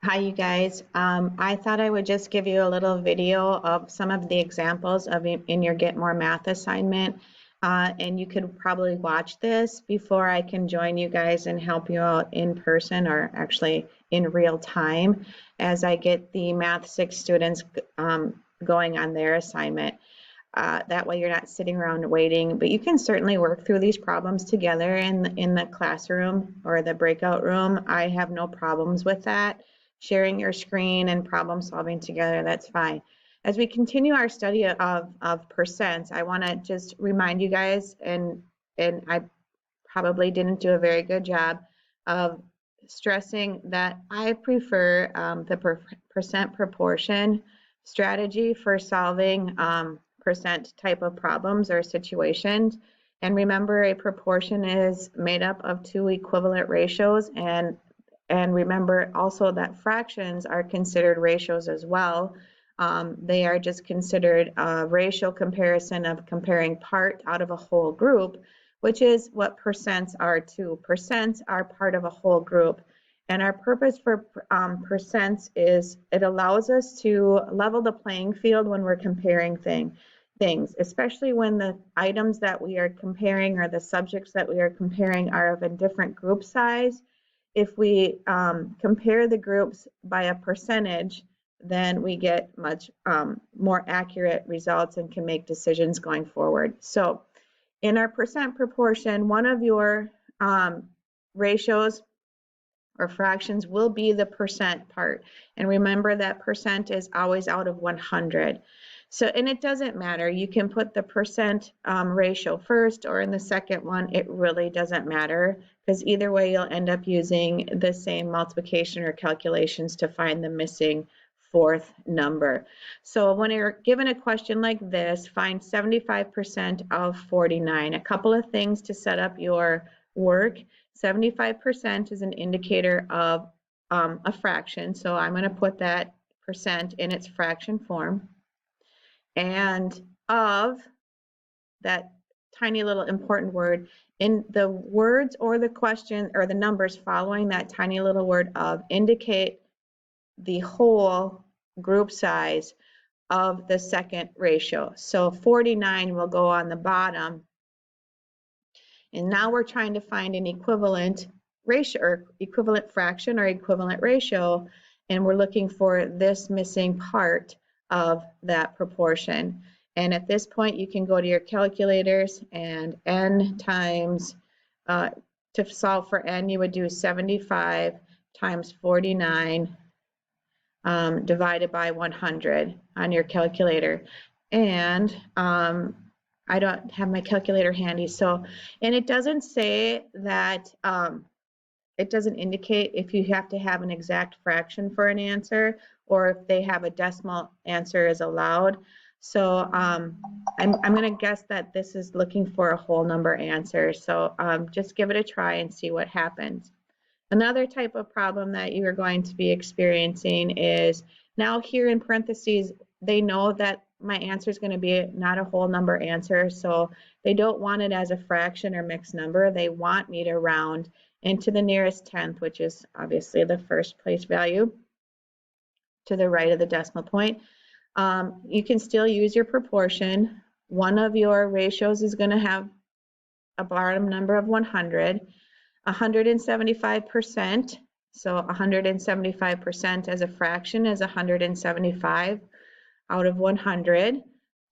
Hi, you guys. I thought I would just give you a little video of some of the examples of in your Get More Math assignment. And you could probably watch this before I can join you guys and help you out in person or actually in real time as I get the Math 6 students going on their assignment. That way you're not sitting around waiting, but you can certainly work through these problems together in the classroom or the breakout room. I have no problems with that. Sharing your screen and problem solving together, that's fine. As we continue our study of percents, I want to just remind you guys, and I probably didn't do a very good job of stressing that I prefer the percent proportion strategy for solving percent type of problems or situations. And remember, a proportion is made up of two equivalent ratios, and remember also that fractions are considered ratios as well. They are just considered a ratio comparison of comparing part out of a whole group, which is what percents are too. Percents are part of a whole group. And our purpose for percents is it allows us to level the playing field when we're comparing things, especially when the items that we are comparing or the subjects that we are comparing are of a different group size. If we compare the groups by a percentage, then we get much more accurate results and can make decisions going forward. So in our percent proportion, one of your ratios or fractions will be the percent part. And remember that percent is always out of 100. So, and it doesn't matter. You can put the percent ratio first or in the second one. It really doesn't matter because either way you'll end up using the same multiplication or calculations to find the missing fourth number. So when you're given a question like this, find 75% of 49. A couple of things to set up your work. 75% is an indicator of a fraction, so I'm going to put that percent in its fraction form. And of, that tiny little important word, in the words or the question or the numbers following that tiny little word of indicate the whole group size of the second ratio. So 49 will go on the bottom. And now we're trying to find an equivalent ratio or equivalent fraction or equivalent ratio, and we're looking for this missing part of that proportion. And at this point, you can go to your calculators and n times, to solve for n, you would do 75 times 49 divided by 100 on your calculator. And I don't have my calculator handy, so, and it doesn't say that, it doesn't indicate if you have to have an exact fraction for an answer or if they have a decimal answer is allowed. So I'm going to guess that this is looking for a whole number answer. So just give it a try and see what happens. Another type of problem that you are going to be experiencing is now here in parentheses, they know that my answer is going to be not a whole number answer, so they don't want it as a fraction or mixed number. They want me to round into the nearest tenth, which is obviously the first place value to the right of the decimal point. You can still use your proportion. One of your ratios is going to have a bottom number of 100. 175%, so 175% as a fraction is 175 out of 100.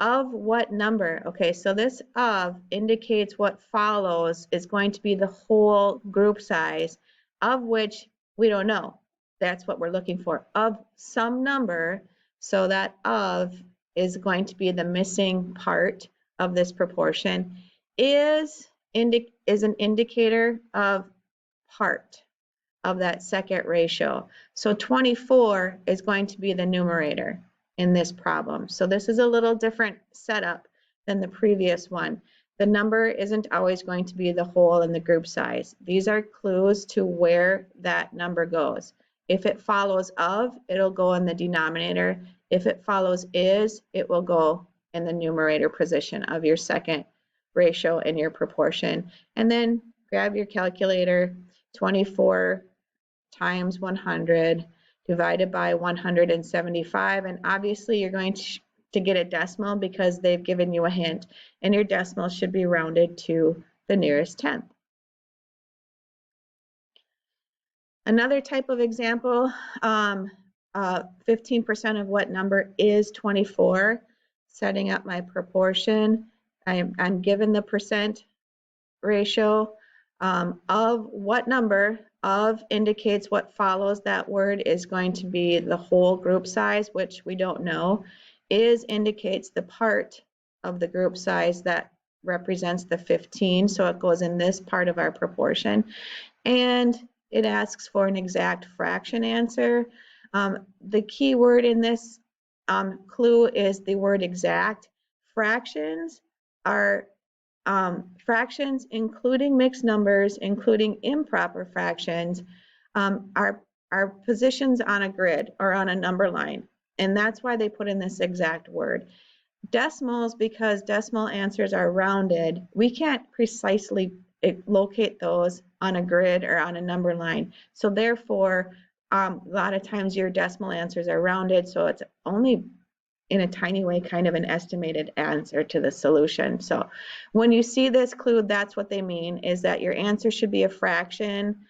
Of what number? Okay, so this of indicates what follows is going to be the whole group size, of which we don't know. That's what we're looking for. Of some number, so that of is going to be the missing part of this proportion, is an indicator of part of that second ratio. So 24 is going to be the numerator in this problem. So this is a little different setup than the previous one. The number isn't always going to be the whole and the group size. These are clues to where that number goes. If it follows of, it'll go in the denominator. If it follows is, it will go in the numerator position of your second ratio in your proportion. And then grab your calculator. 24 times 100 divided by 175. And obviously you're going to get a decimal because they've given you a hint, and your decimal should be rounded to the nearest tenth. Another type of example, 15% of what number is 24? Setting up my proportion. I'm given the percent ratio of what number. Of indicates what follows that word is going to be the whole group size, which we don't know. Is indicates the part of the group size that represents the 15, so it goes in this part of our proportion. And it asks for an exact fraction answer. The key word in this clue is the word exact. Fractions are fractions, including mixed numbers, including improper fractions, are positions on a grid or on a number line. And that's why they put in this exact word. Decimals, because decimal answers are rounded, we can't precisely locate those on a grid or on a number line. So therefore, a lot of times your decimal answers are rounded, so it's only in a tiny way kind of an estimated answer to the solution. So when you see this clue, that's what they mean, is that your answer should be a fraction,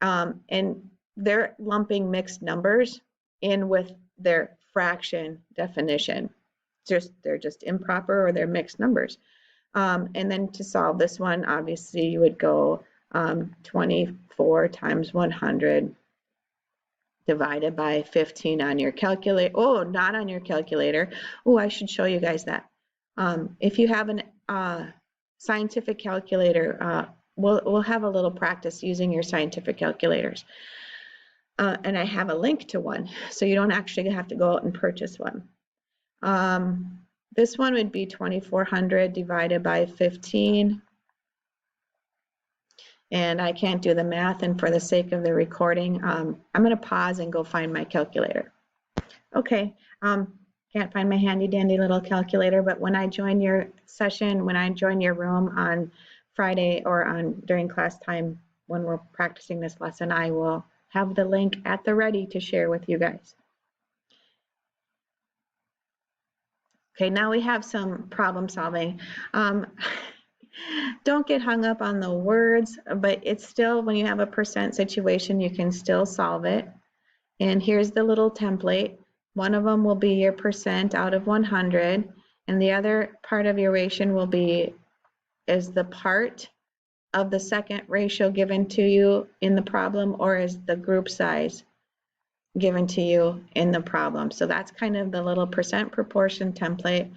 and they're lumping mixed numbers in with their fraction definition. They're just improper, or they're mixed numbers. And then to solve this one, obviously you would go 24 times 100 divided by 15 on your calculator. Oh, not on your calculator. Oh, I should show you guys that. If you have a scientific calculator, we'll have a little practice using your scientific calculators. And I have a link to one, so you don't actually have to go out and purchase one. This one would be 2400 divided by 15. And I can't do the math, and for the sake of the recording, I'm going to pause and go find my calculator. Okay, can't find my handy dandy little calculator, but when I join your session, when I join your room on Friday or during class time when we're practicing this lesson, I will have the link at the ready to share with you guys. Okay, now we have some problem solving. Don't get hung up on the words, but it's still, when you have a percent situation, you can still solve it. And here's the little template. One of them will be your percent out of 100, and the other part of your ration will be is the part of the second ratio given to you in the problem, or is the group size given to you in the problem. So that's kind of the little percent proportion template.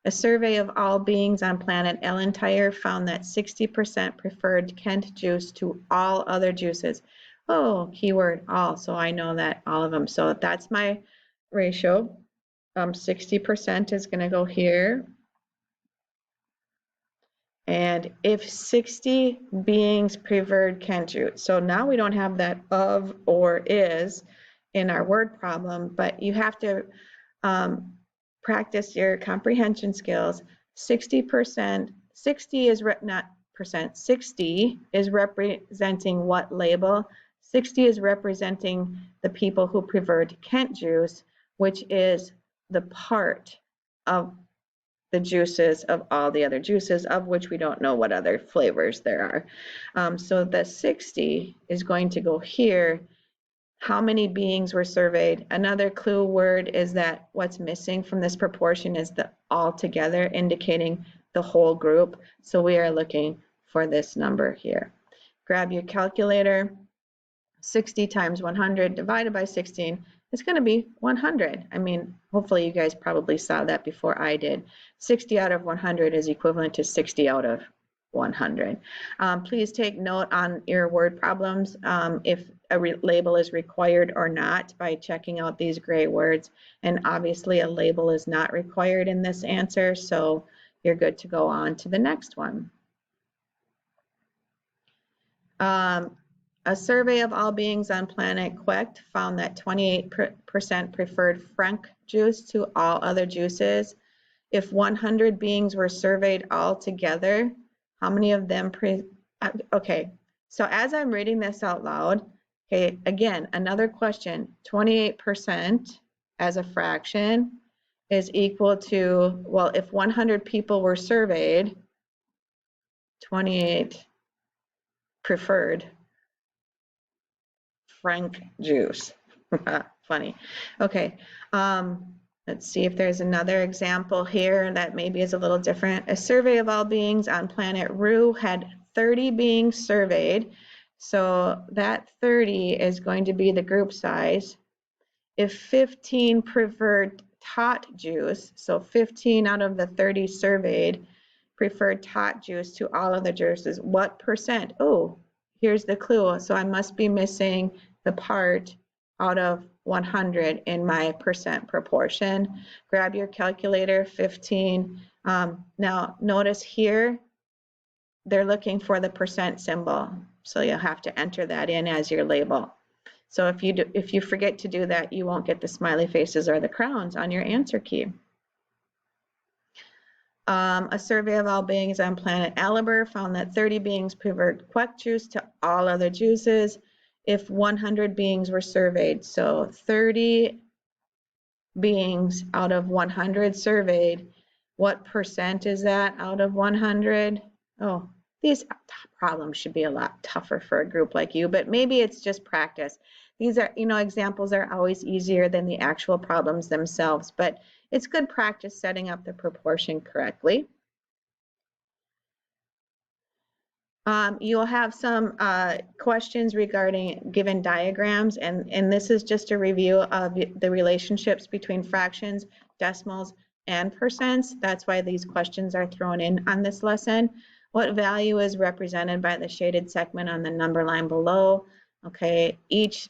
A survey of all beings on planet Ellentire found that 60% preferred Kent juice to all other juices. Oh, keyword all, so I know that all of them. So that's my ratio. 60% is going to go here. And if 60 beings preferred Kent juice, so now we don't have that of or is in our word problem, but you have to practice your comprehension skills. 60%, 60 is not percent, 60 is representing what label? 60 is representing the people who preferred Kent juice, which is the part of the juices of all the other juices, of which we don't know what other flavors there are. So the 60 is going to go here. How many beings were surveyed? Another clue word is that what's missing from this proportion is the all together, indicating the whole group. So we are looking for this number here. Grab your calculator. 60 times 100 divided by 16 is going to be 100. I mean, hopefully you guys probably saw that before I did. 60 out of 100 is equivalent to 60 out of 100. Please take note on your word problems if a label is required or not by checking out these gray words. And obviously a label is not required in this answer, so you're good to go on to the next one. A survey of all beings on planet Quect found that 28% preferred Frank juice to all other juices. If 100 beings were surveyed all together, how many of them okay, so as I'm reading this out loud, Okay, again, another question. 28% as a fraction is equal to, well, if 100 people were surveyed, 28 preferred Frank juice. Funny. Okay, let's see if there's another example here that maybe is a little different. A survey of all beings on planet Rue had 30 beings surveyed. So that 30 is going to be the group size. If 15 preferred tot juice, so 15 out of the 30 surveyed preferred tot juice to all other juices, what percent? Oh, here's the clue. So I must be missing the part out of 100 in my percent proportion. Grab your calculator, 15. Now notice here, they're looking for the percent symbol. So you'll have to enter that in as your label. So if you forget to do that, you won't get the smiley faces or the crowns on your answer key. A survey of all beings on planet Aliber found that 30 beings preferred quack juice to all other juices if 100 beings were surveyed. So 30 beings out of 100 surveyed. What percent is that out of 100? Oh, these problems should be a lot tougher for a group like you, but maybe it's just practice. These are, examples are always easier than the actual problems themselves, but it's good practice setting up the proportion correctly. You'll have some questions regarding given diagrams, and this is just a review of the relationships between fractions, decimals, and percents. That's why these questions are thrown in on this lesson. What value is represented by the shaded segment on the number line below? Okay, each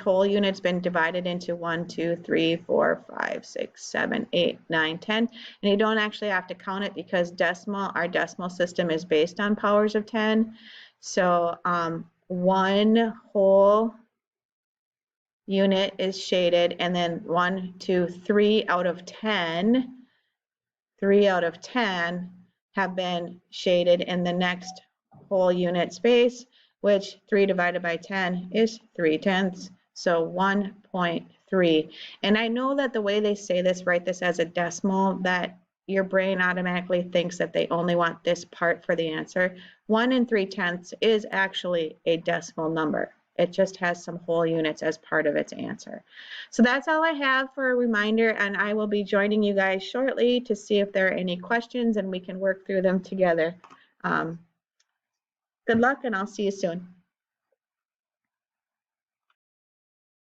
whole unit's been divided into 1, 2, 3, 4, 5, 6, 7, 8, 9, 10. And you don't actually have to count it because our decimal system is based on powers of 10. So one whole unit is shaded, and then 1, 2, 3 out of 10. 3 out of 10 have been shaded in the next whole unit space, which 3 divided by 10 is 3/10, so 1.3. And I know that the way they say this, write this as a decimal, that your brain automatically thinks that they only want this part for the answer. 1 3/10 is actually a decimal number. It just has some whole units as part of its answer. So that's all I have for a reminder, and I will be joining you guys shortly to see if there are any questions and we can work through them together. Good luck, and I'll see you soon.